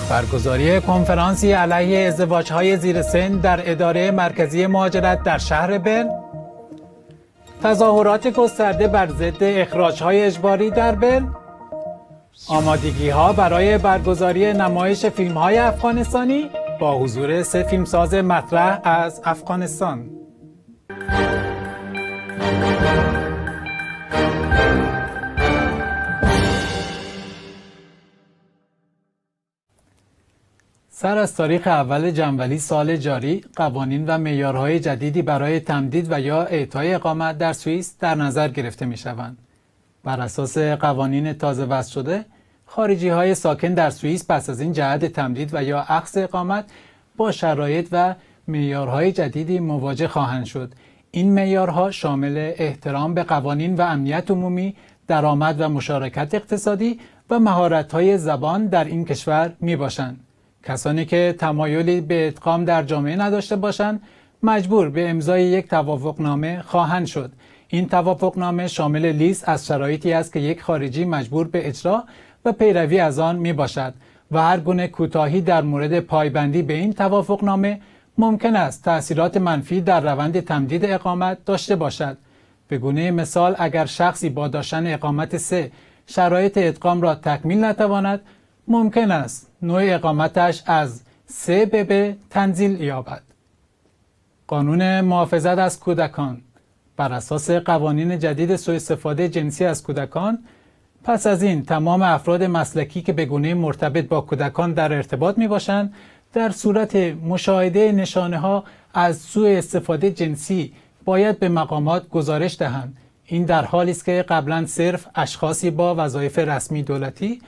Speaker 20: برگزاری کنفرانسی علیه ازدواج‌های زیر سن در اداره مرکزی مهاجرت در شهر برن. تظاهرات گسترده بر ضد اخراج‌های اجباری در برن. آمادگی‌ها برای برگزاری نمایش فیلم‌های افغانستانی با حضور 3 فیلمساز مطرح از افغانستان. سر از تاریخ اول جنوری سال جاری، قوانین و معیارهای جدیدی برای تمدید و یا اعطای اقامت در سوئیس در نظر گرفته می شوند. بر اساس قوانین تازه وضع شده، خارجی‌های ساکن در سوئیس پس از این جهت تمدید و یا اخذ اقامت با شرایط و معیارهای جدیدی مواجه خواهند شد. این معیارها شامل احترام به قوانین و امنیت عمومی، درآمد و مشارکت اقتصادی و مهارت‌های زبان در این کشور میباشند. کسانی که تمایلی به ادغام در جامعه نداشته باشند مجبور به امضای یک توافقنامه خواهند شد. این توافقنامه شامل لیست از شرایطی است که یک خارجی مجبور به اجرا و پیروی از آن می باشد و هر گونه کوتاهی در مورد پایبندی به این توافقنامه ممکن است تأثیرات منفی در روند تمدید اقامت داشته باشد. به گونه مثال اگر شخصی با داشتن اقامت 3 شرایط ادغام را تکمیل نتواند، ممکن است نوع اقامتش از 3 به تنزیل یابد. قانون محافظت از کودکان. بر اساس قوانین جدید سوء استفاده جنسی از کودکان، پس از این تمام افراد مسلکی که به گونه مرتبط با کودکان در ارتباط می باشند در صورت مشاهده نشانه ها از سوء استفاده جنسی باید به مقامات گزارش دهند. این در حالی است که قبلا صرف اشخاصی با وظایف رسمی دولتی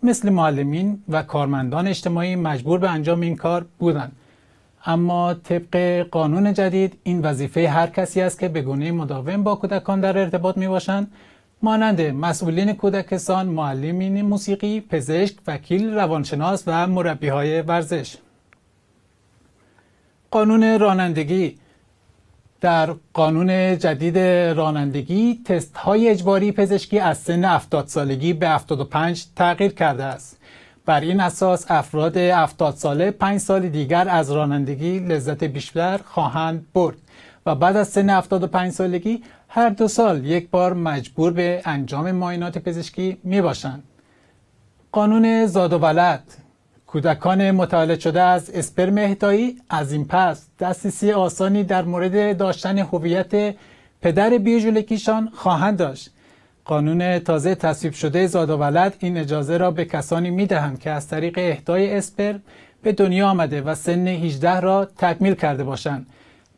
Speaker 20: مثل معلمین و کارمندان اجتماعی مجبور به انجام این کار بودند. اما طبق قانون جدید این وظیفه هر کسی است که به گونه مداوم با کودکان در ارتباط می باشند، مانند مسئولین کودکستان، معلمین موسیقی، پزشک، وکیل، روانشناس و مربی‌های ورزش. قانون رانندگی. در قانون جدید رانندگی تست های اجباری پزشکی از سن 70 سالگی به 75 تغییر کرده است. بر این اساس افراد 70 ساله 5 سال دیگر از رانندگی لذت بیشتر خواهند برد و بعد از سن 75 سالگی هر 2 سال یک بار مجبور به انجام معاینات پزشکی می باشند. قانون زاد و ولد. کودکان متولد شده از اسپرم اهدایی از این پس دسترسی آسانی در مورد داشتن هویت پدر بیولوژیکیشان خواهند داشت. قانون تازه تصویب شده زاد و ولد این اجازه را به کسانی می‌دهند که از طریق اهدای اسپرم به دنیا آمده و سن 18 را تکمیل کرده باشند.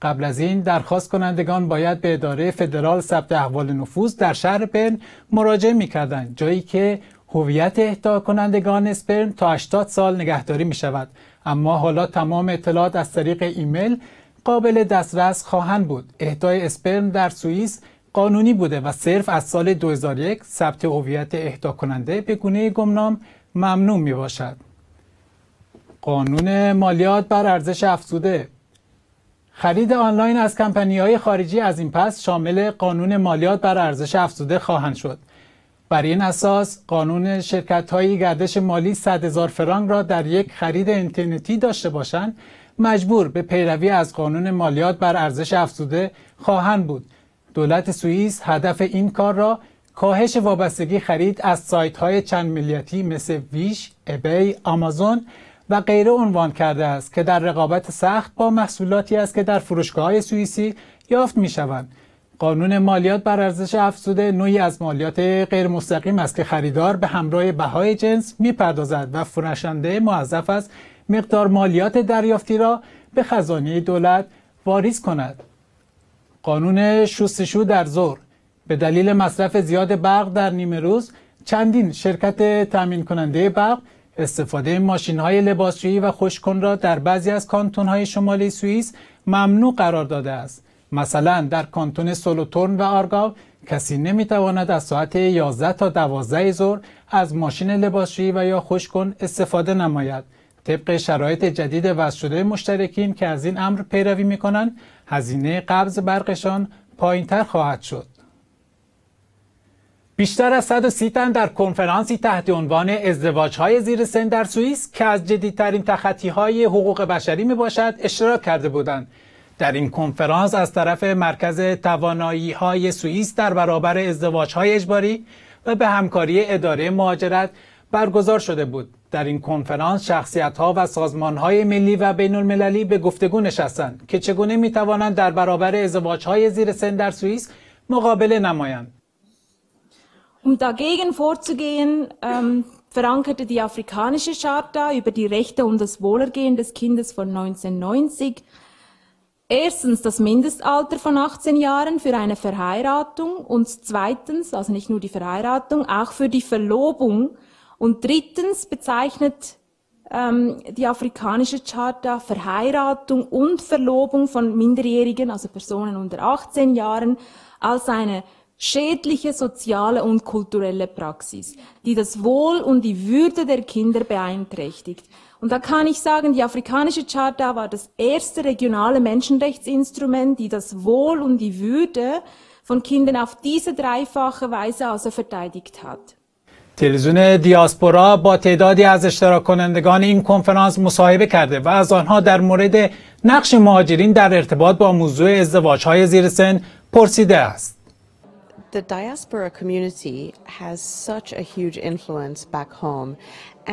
Speaker 20: قبل از این درخواست کنندگان باید به اداره فدرال ثبت احوال نفوذ در شهر برن مراجعه می‌کردند، جایی که هویت اهدا کنندگان اسپرم تا 80 سال نگهداری می شود. اما حالا تمام اطلاعات از طریق ایمیل قابل دسترس خواهند بود. اهدای اسپرم در سوئیس قانونی بوده و صرف از سال 2001 ثبت هویت اهدا کننده به گونه گمنام ممنوع می باشد. قانون مالیات بر ارزش افزوده. خرید آنلاین از کمپانی‌های خارجی از این پس شامل قانون مالیات بر ارزش افزوده خواهند شد. بر این اساس قانون شرکت‌های گردش مالی 100,000 فرانک را در یک خرید اینترنتی داشته باشند مجبور به پیروی از قانون مالیات بر ارزش افزوده خواهند بود. دولت سوئیس هدف این کار را کاهش وابستگی خرید از سایت‌های چند ملیتی مثل ویش، ابی، آمازون و غیره عنوان کرده است که در رقابت سخت با محصولاتی است که در فروشگاه‌های سوئیسی یافت می‌شوند. قانون مالیات بر ارزش افزوده نوعی از مالیات غیر مستقیم است که خریدار به همراه بهای جنس می‌پردازد و فروشنده موظف است مقدار مالیات دریافتی را به خزانه دولت واریز کند. قانون شستشو در ظهر. به دلیل مصرف زیاد برق در نیمه روز چندین شرکت تامین کننده برق استفاده ماشین‌های لباسشویی و خشک‌کن را در بعضی از کانتون‌های شمالی سوئیس ممنوع قرار داده است. مثلا در کانتون سولوتورن و آرگاو کسی نمیتواند از ساعت 11 تا 12 ظهر از ماشین لباسشویی و یا خشک‌کن استفاده نماید. طبق شرایط جدید وضع شده مشترکین که از این امر پیروی میکنند هزینه قبض برقشان پایینتر خواهد شد. بیشتر از 130 تن در کنفرانسی تحت عنوان ازدواج‌های زیر سن در سوئیس که از جدیدترین تخطی‌های حقوق بشری میباشد اشتراک کرده بودند. در این کنفرانس از طرف مرکز توانایی‌های سوئیس در برابر ازدواج‌های اجباری و به همکاری اداره مهاجرت برگزار شده بود. در این کنفرانس شخصیت‌ها و سازمان‌های ملی و بین‌المللی به گفتگو نشستند که چگونه می‌توانند در برابر ازدواج‌های زیر سن در سوئیس مقابله نمایند.
Speaker 2: Dagegen vorzugehen, verankerte die Afrikanische Charta über die Rechte und das Wohlergehen des Kindes von 1990 erstens das Mindestalter von 18 Jahren für eine Verheiratung und zweitens, also nicht nur die Verheiratung, auch für die Verlobung und drittens bezeichnet die Afrikanische Charta Verheiratung und Verlobung von Minderjährigen, also Personen unter 18 Jahren, als eine schädliche soziale und kulturelle Praxis, die das Wohl und die Würde der Kinder beeinträchtigt. Und da kann ich sagen, die Afrikanische Charta war das erste regionale Menschenrechtsinstrument, die das Wohl und die Würde von Kindern auf diese dreifache Weise also verteidigt hat.
Speaker 20: تلویزیون دیاسپورا با تعدادی از اشتراک کنندگان این کنفرانس مصاحبه کرده و از آنها در مورد نقش مهاجرین در ارتباط با موضوع ازدواج‌های زیر سن پرسیده است.
Speaker 3: The diaspora community has such a huge influence back home,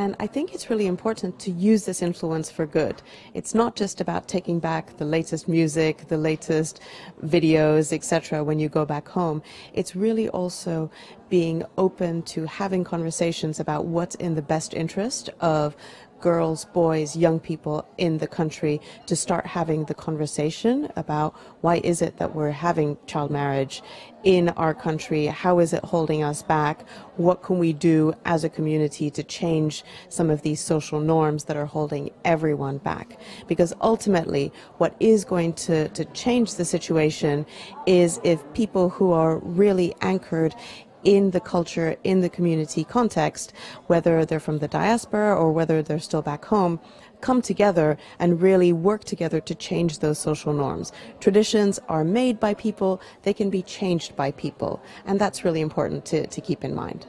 Speaker 3: and I think it's really important to use this influence for good. It's not just about taking back the latest music, the latest videos, etc. when you go back home. It's really also being open to having conversations about what's in the best interest of girls, boys, young people in the country, to start having the conversation about why is it that we're having child marriage in our country, how is it holding us back, what can we do as a community to change some of these social norms that are holding everyone back. Because ultimately what is going to change the situation is if people who are really anchored in the culture, in the community context, whether they're from the diaspora or whether they're still back home, come together and really work together to change those social norms. Traditions are made by people, they can be changed by people, and that's really important to keep in mind.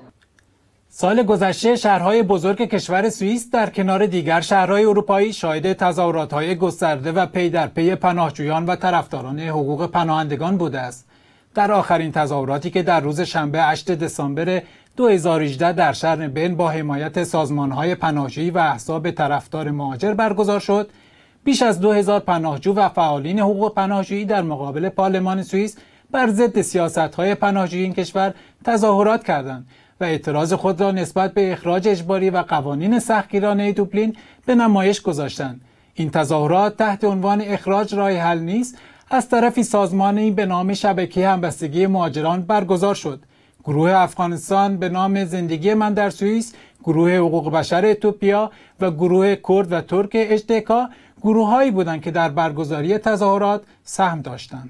Speaker 20: سال گذشته شهرهای بزرگ کشور سوئیس در کنار دیگر شهرهای اروپایی شاهد تظاهرات‌های گسترده و پی در پی پناهجویان و طرفداران حقوق پناهندگان بوده است. در آخرین تظاهراتی که در روز شنبه 8 دسامبر 2018 در شهر بن با حمایت سازمان‌های پناهجویی و احزاب طرفدار مهاجر برگزار شد، بیش از 2000 پناهجو و فعالین حقوق پناهجویی در مقابل پارلمان سوئیس بر ضد سیاست‌های پناهجویی این کشور تظاهرات کردند و اعتراض خود را نسبت به اخراج اجباری و قوانین سختگیرانه دوبلین به نمایش گذاشتند. این تظاهرات تحت عنوان اخراج راه حل نیست از طرفی سازمانی به نام شبکه همبستگی مهاجران برگزار شد. گروه افغانستان به نام زندگی من در سوئیس، گروه حقوق بشر اتوپیا و گروه کرد و ترک اجتکا گروه‌هایی بودند که در برگزاری تظاهرات سهم داشتند.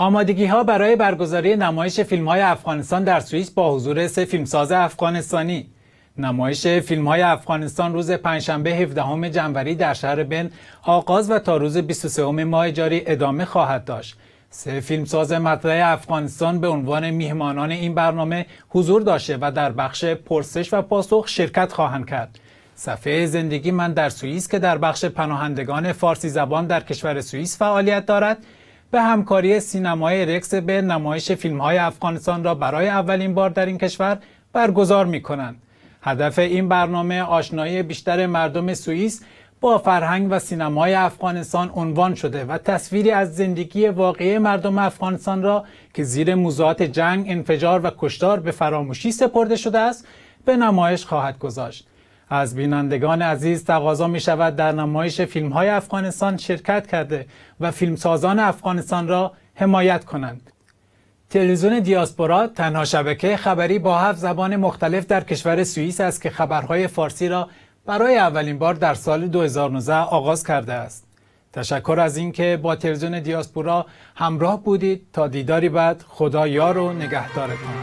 Speaker 20: آمادگی‌ها برای برگزاری نمایش فیلم‌های افغانستان در سوئیس با حضور 3 فیلمساز افغانستانی. نمایش فیلم‌های افغانستان روز پنجشنبه 17 جنوری در شهر بن آغاز و تا روز 23 ماه جاری ادامه خواهد داشت. 3 فیلمساز مطرح افغانستان به عنوان میهمانان این برنامه حضور داشته و در بخش پرسش و پاسخ شرکت خواهند کرد. صفحه زندگی من در سوئیس که در بخش پناهندگان فارسی زبان در کشور سوئیس فعالیت دارد، به همکاری سینمای رکس به نمایش فیلم‌های افغانستان را برای اولین بار در این کشور برگزار می‌کنند. هدف این برنامه آشنایی بیشتر مردم سوئیس با فرهنگ و سینمای افغانستان عنوان شده و تصویری از زندگی واقعی مردم افغانستان را که زیر موضوعات جنگ، انفجار و کشتار به فراموشی سپرده شده است، به نمایش خواهد گذاشت. از بینندگان عزیز تقاضا می شود در نمایش فیلم های افغانستان شرکت کرده و فیلمسازان افغانستان را حمایت کنند. تلویزیون دیاسپورا تنها شبکه خبری با 7 زبان مختلف در کشور سوئیس است که خبرهای فارسی را برای اولین بار در سال 2019 آغاز کرده است. تشکر از اینکه با تلویزیون دیاسپورا همراه بودید. تا دیداری بعد، خدا یار و نگهدارتان.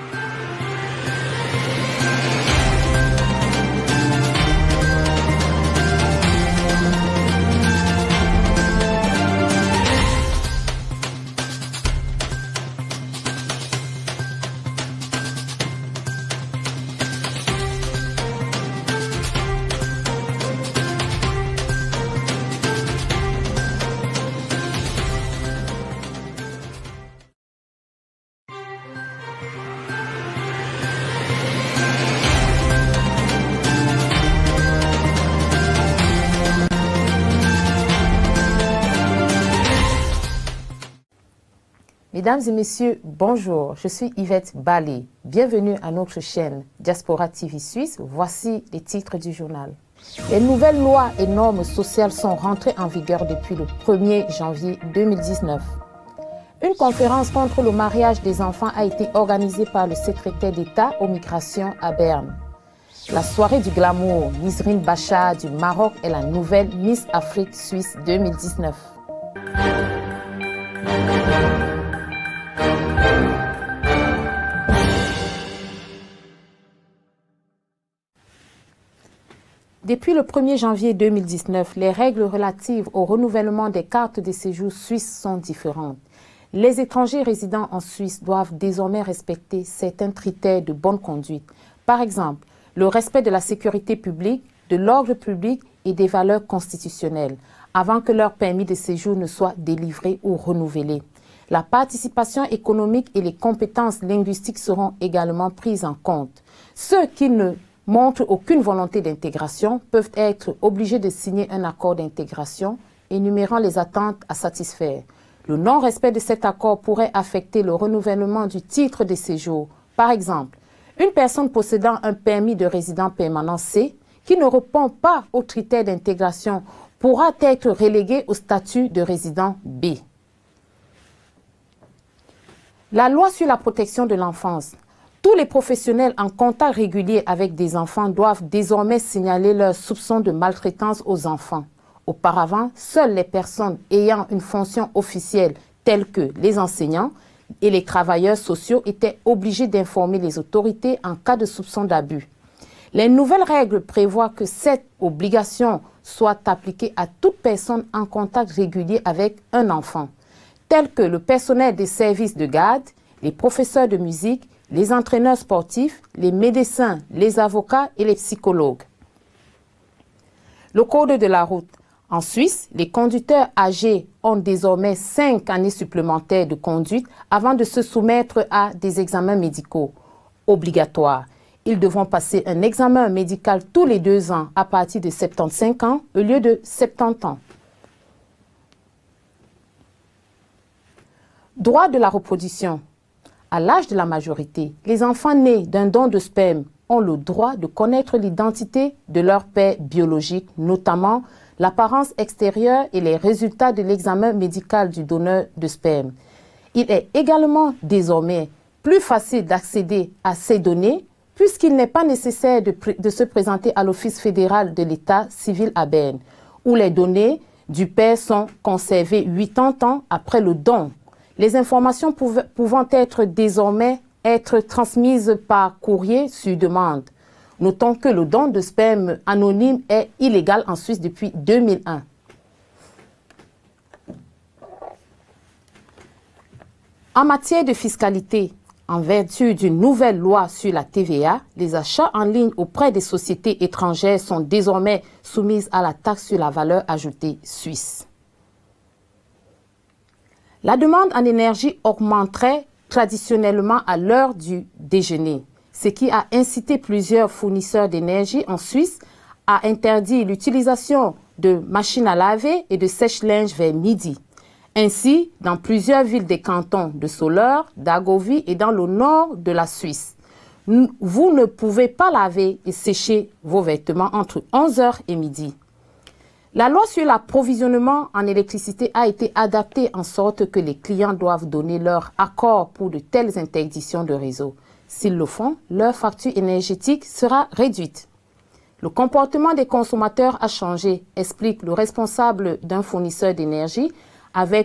Speaker 17: Mesdames et messieurs, bonjour, je suis Yvette Bali. Bienvenue à notre chaîne Diaspora TV Suisse. Voici les titres du journal. Les nouvelles lois et normes sociales sont rentrées en vigueur depuis le 1er janvier 2019. Une conférence contre le mariage des enfants a été organisée par le secrétaire d'État aux migrations à Berne. La soirée du glamour, Nisrine Bacha du Maroc est la nouvelle Miss Afrique Suisse 2019. Depuis le 1er janvier 2019, les règles relatives au renouvellement des cartes de séjour suisses sont différentes. Les étrangers résidant en Suisse doivent désormais respecter certains critères de bonne conduite. Par exemple, le respect de la sécurité publique, de l'ordre public et des valeurs constitutionnelles, avant que leur permis de séjour ne soit délivré ou renouvelé. La participation économique et les compétences linguistiques seront également prises en compte. Ceux qui ne montrent aucune volonté d'intégration peuvent être obligés de signer un accord d'intégration énumérant les attentes à satisfaire. Le non-respect de cet accord pourrait affecter le renouvellement du titre de séjour. Par exemple, une personne possédant un permis de résident permanent C qui ne répond pas aux critères d'intégration pourra être reléguée au statut de résident B. La loi sur la protection de l'enfance. Tous les professionnels en contact régulier avec des enfants doivent désormais signaler leurs soupçons de maltraitance aux enfants. Auparavant, seules les personnes ayant une fonction officielle telles que les enseignants et les travailleurs sociaux étaient obligés d'informer les autorités en cas de soupçon d'abus. Les nouvelles règles prévoient que cette obligation soit appliquée à toute personne en contact régulier avec un enfant, tels que le personnel des services de garde, les professeurs de musique, les entraîneurs sportifs, les médecins, les avocats et les psychologues. Le code de la route. En Suisse, les conducteurs âgés ont désormais 5 années supplémentaires de conduite avant de se soumettre à des examens médicaux obligatoires. Ils devront passer un examen médical tous les 2 ans à partir de 75 ans au lieu de 70 ans. Droit de la reproduction. À l'âge de la majorité, les enfants nés d'un don de sperme ont le droit de connaître l'identité de leur père biologique, notamment l'apparence extérieure et les résultats de l'examen médical du donneur de sperme. Il est également désormais plus facile d'accéder à ces données puisqu'il n'est pas nécessaire de se présenter à l'Office fédéral de l'État civil à Berne, où les données du père sont conservées 80 ans après le don. Les informations pouvant désormais être transmises par courrier sur demande. Notons que le don de sperme anonyme est illégal en Suisse depuis 2001. En matière de fiscalité, en vertu d'une nouvelle loi sur la TVA, les achats en ligne auprès des sociétés étrangères sont désormais soumis à la taxe sur la valeur ajoutée suisse. La demande en énergie augmenterait traditionnellement à l'heure du déjeuner, ce qui a incité plusieurs fournisseurs d'énergie en Suisse à interdire l'utilisation de machines à laver et de sèche-linge vers midi. Ainsi, dans plusieurs villes des cantons de Soleure, d'Agovie et dans le nord de la Suisse, vous ne pouvez pas laver et sécher vos vêtements entre 11h et midi. La loi sur l'approvisionnement en électricité a été adaptée en sorte que les clients doivent donner leur accord pour de telles interdictions de réseau. S'ils le font, leur facture énergétique sera réduite. Le comportement des consommateurs a changé, explique le responsable d'un fournisseur d'énergie avec